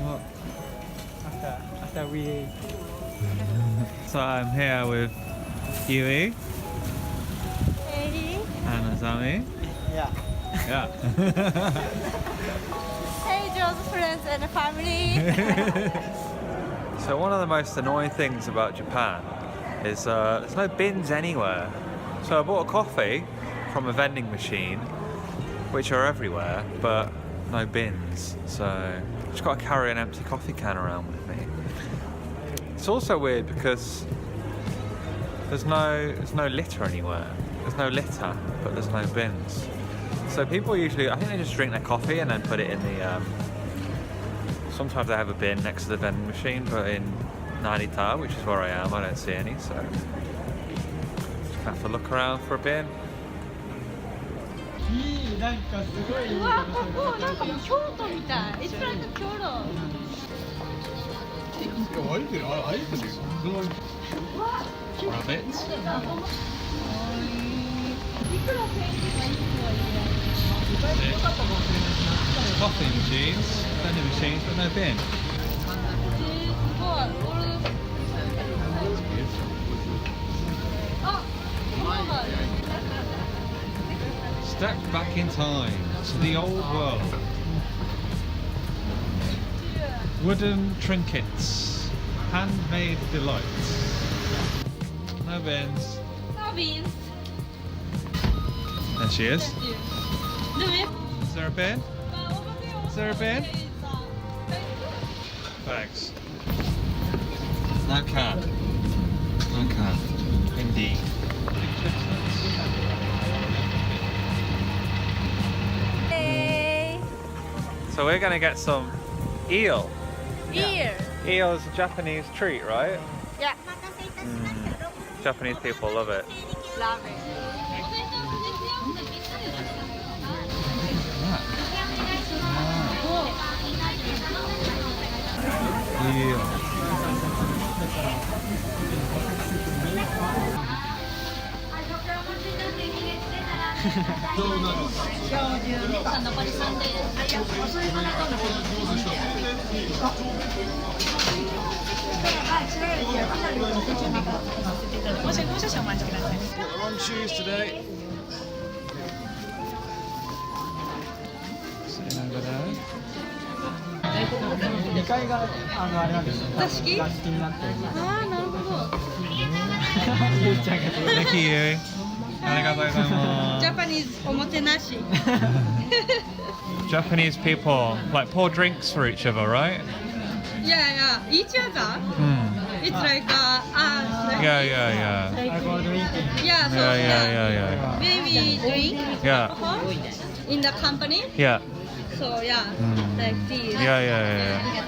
What? After we ate. So I'm here with Yui Hey. and Azami. Yeah. Yeah. Hey, Joe's friends and family. So one of the most annoying things about Japan is there's no bins anywhere. So I bought a coffee from a vending machine, which are everywhere, but no bins. So I've just got to carry an empty coffee can around with me. It's also weird because there's no litter anywhere. There's no litter, but there's no bins. So people usually, I think they just drink their coffee and then put it in the, sometimes they have a bin next to the vending machine, but in Narita, which is where I am, I don't see any, so just have to look around for a bin. なんかすごい。うわ、ここなんかもう京都みたい。It's like a 京都。歩いてる、歩いてるよ。Rabbits. Coffee machines, vending machines, but no bin. Stepped back in time to the old world. Wooden trinkets, handmade delights. No bins. No beans. There she is. Do it. Is there a bin? Is there a bin? Thanks. No can. No can. Indeed. Hey. So we're gonna get some eel. Ear. Eel is a Japanese treat, right? Yeah. Japanese people love it. Love it. Eel. Wrong shoes today. Sitting over there. 2階があれなんですよ。座敷？座敷になってる。ああ、なるほど。ゆうちゃんが Thank you. ありがとうございます。ジャパニーズおもてなし。Japanese people like pour drinks for each other, right? Yeah, yeah. Each other. It's like Yeah, yeah, yeah. アルコールドリンク。 Yeah, so Yeah, yeah, yeah, maybe drink yeah. alcohol in the company. Yeah. So yeah, like this. Yeah, yeah, yeah.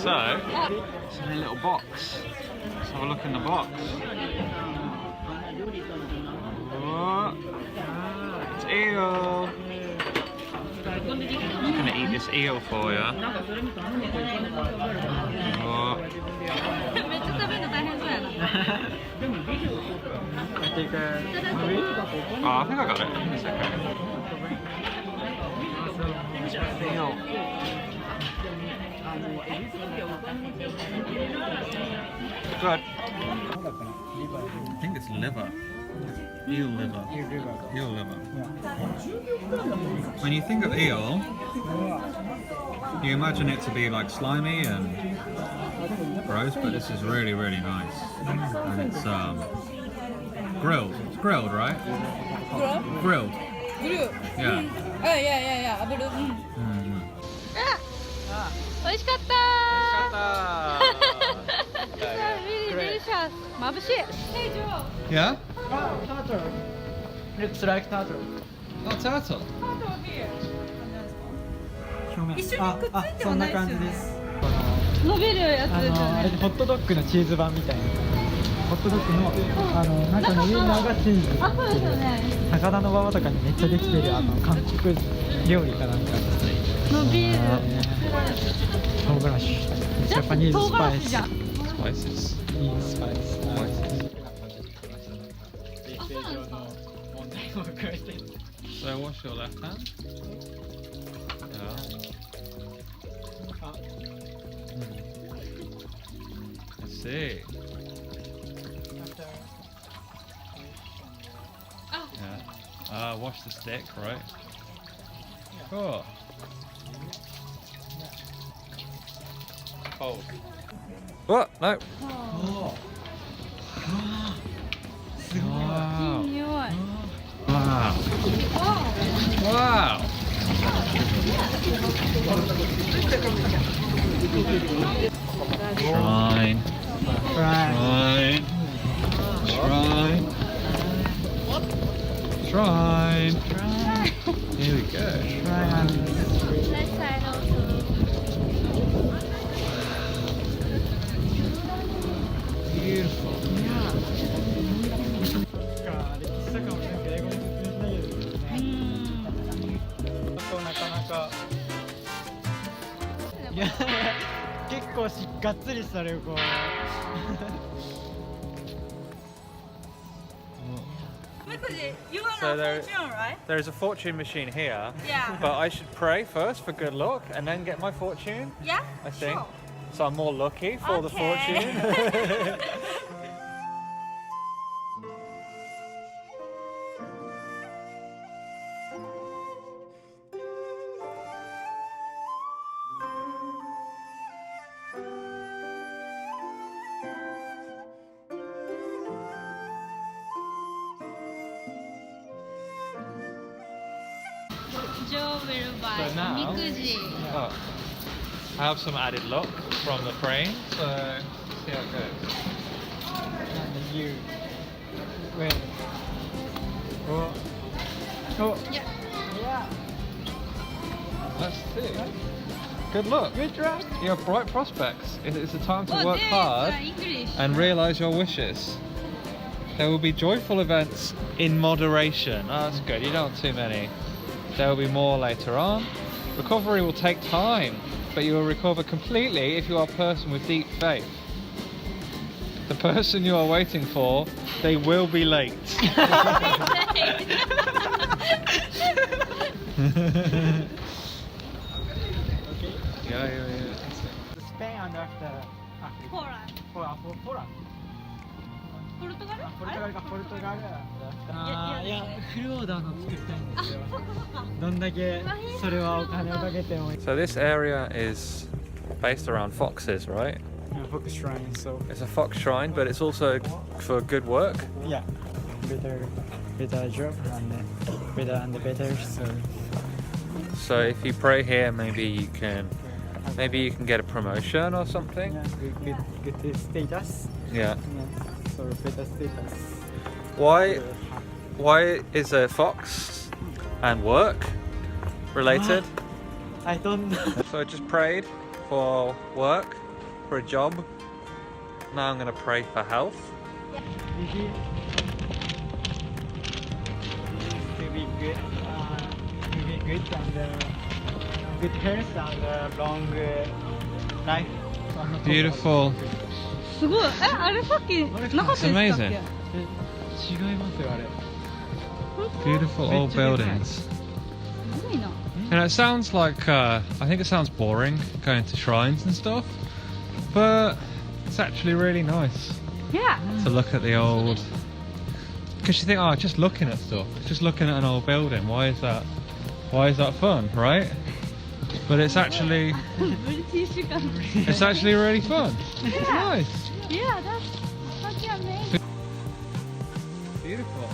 So, it's in a little box. Let's have a look in the box. Oh, it's eel. I'm just gonna eat this eel for you. Oh. めっちゃ食べるの大変そうやな。 Oh, I think I got it. It's okay. Eel. Good. I think it's liver. Eel liver. Eel liver. When you think of eel, you imagine it to be like slimy and gross, but this is really, really nice. And it's grilled. It's grilled, right? Grilled. Grilled. Yeah. Oh yeah, yeah, yeah. 炙る。あ、美味しかったー。Really delicious. 眩しい。Hey Joe. Yeah? Turtle. Looks like turtle. Oh, turtle. Turtle here. 表面。一緒にくっついてもないですよね。そんな感じです。伸びるやつですよあれね。ホットドッグのチーズ版みたいな。ホットドッグの中のウインナーがチーズ。あ、そうですよね。高田の馬場とかにめっちゃできてる韓国料理かなんかですね。伸びる。唐辛子。ジャパニーズスパイス。Spices. Iいいスパイス。Spices. So what's your left hand? Yeah. I see. Yeah. Wash the stick, right? Cool. Cold. What? No. Oh. Wow. いい匂い。 Wow. Wow. Shrine. Shrine. Shrine. Shrine. Here we go. Left side also. Beautiful. なかなかいや結構がっつりした旅行 You want So a there- fortune, right? There's a fortune machine here, Yeah. but I should pray first for good luck and then get my fortune, Yeah. I think. Sure. So I'm more lucky for the Okay. fortune. Joe will buy So now- Mikuji. Oh. I have some added luck from the praying, so let's see how it goes. And you win. Oh. Oh. Yeah. Yeah. Let's see. Good luck. Good luck. You have bright prospects. It's a time to Oh, work there is, hard English. and realise your wishes. There will be joyful events in moderation. Oh, that's good. You don't want too many. There will be more later on. Recovery will take time, but you will recover completely if you are a person with deep faith. The person you are waiting for, they will be late. Okay. Yeah. Spain and after Africa. Poland. Poland. ポルトガル？ポルトガルかポルトガル。いやいやフルオーダーの作りたいんですよ。どんだけそれはお金をかけてもいい。 So this area is based around foxes, right? Fox shrine, so It's a fox shrine, but it's also for good work. yeah, better job and better. So So if you pray here, maybe you can get a promotion or something. yeah, good status. Yeah. Yeah, so better status. Why is a fox and work related? I don't know. So I just prayed for work, for a job. Now I'm going to pray for health. Maybe to be good, and good health and long life. Beautiful. すごい。あれさっきなかったでしたっ It's amazing. け？違いますよあれ。 Beautiful old buildings. すごいな。 You know, it sounds like, I think it sounds boring going to shrines and stuff, but it's actually really nice Yeah. to look at the old, because you think, oh, just looking at stuff, just looking at an old building, why is that fun, right? But it's actually, ブリティッシュ感。 it's actually really fun. It's nice. Yeah, that's fucking amazing. Beautiful.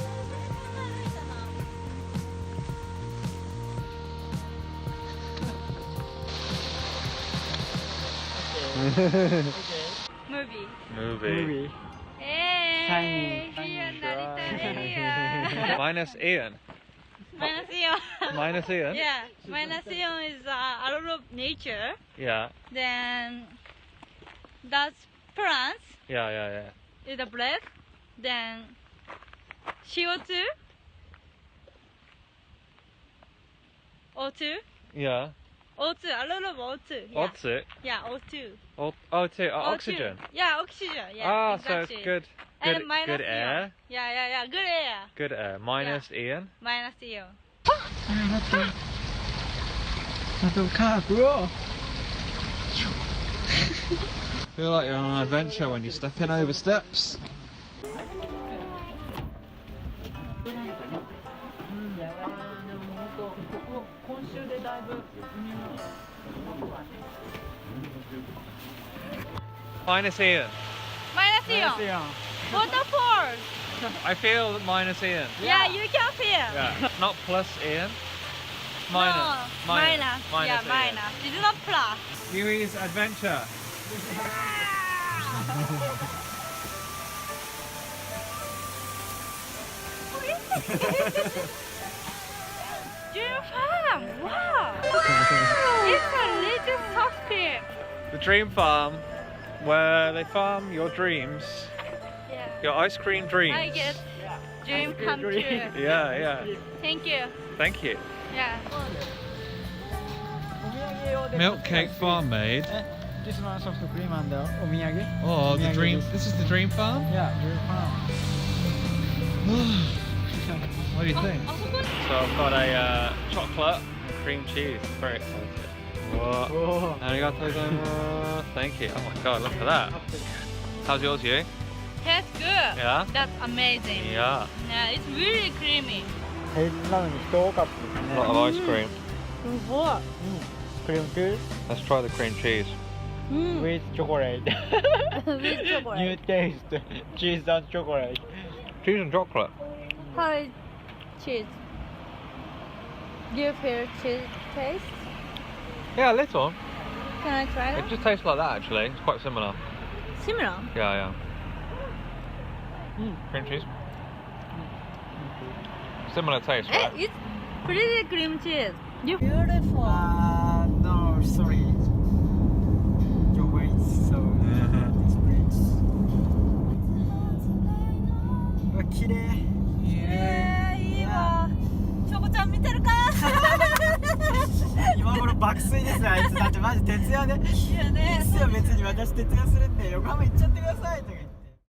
Movie. Movie. Hey, Shining. here, Narita area. Minus Ian. Minus Ion. Minus Ian? Yeah, minus Ion is a lot of nature. Yeah. Then that's plants Yeah. is the breath. Then CO2. O2. Yeah. O2. A lot of O2. Yeah. What's it? Yeah, O2. O2, oxygen. Yeah, oxygen. Yeah, Ah, exactly. so it's good. And Good, minus good air. Yeah. Good air. Good air. Minus Ian. Minus Ian. あとカープを Feel like you're on an adventure when you're stepping over steps. Minus Ian. Minus Ian. Waterfalls. I feel minus Ian. Yeah, you can feel. Yeah. Not plus Ian. Minus. No, minus. Yeah, Ian. minus. It's not plus. Huey's adventure. Dream farm. Wow. It's a little soft. The dream farm where they farm your dreams. Yeah. Your ice cream dreams. I get dream come true. Yeah. Thank you. Thank you. Yeah. Milk cake farm maid. This one soft cream and お土産 Oh, the Omiyage dream. desu. This is the dream farm? Yeah, dream farm. What do you think? あそこに So I've got a chocolate and cream cheese. Very excited. What? Oh. Arigatou gozaimasu. Thank you. Oh my god, look at that. How's yours, Yui? tastes good. Yeah? That's amazing. Yeah. Yeah, it's really creamy. 平日なのに1カップです A ね lot of ice cream. すごい。クリームチー Let's try the cream cheese. うん with chocolate With chocolate. new taste cheese and chocolate Cheese and chocolate. How cheese? Do you feel cheese taste? Yeah, a little. Can I try It that? just tastes like that actually. It's quite similar. Similar. Yeah. Cream cheese. Similar taste, right? It's pretty cream cheese. Beautiful. no sorry your weight so this place うわ綺麗いいわ。チョコちゃん見てるか？今頃爆睡ですよあいつだってマジ徹夜でいいよねいいっすよ別に私徹夜するんで横浜行っちゃってくださいとか言って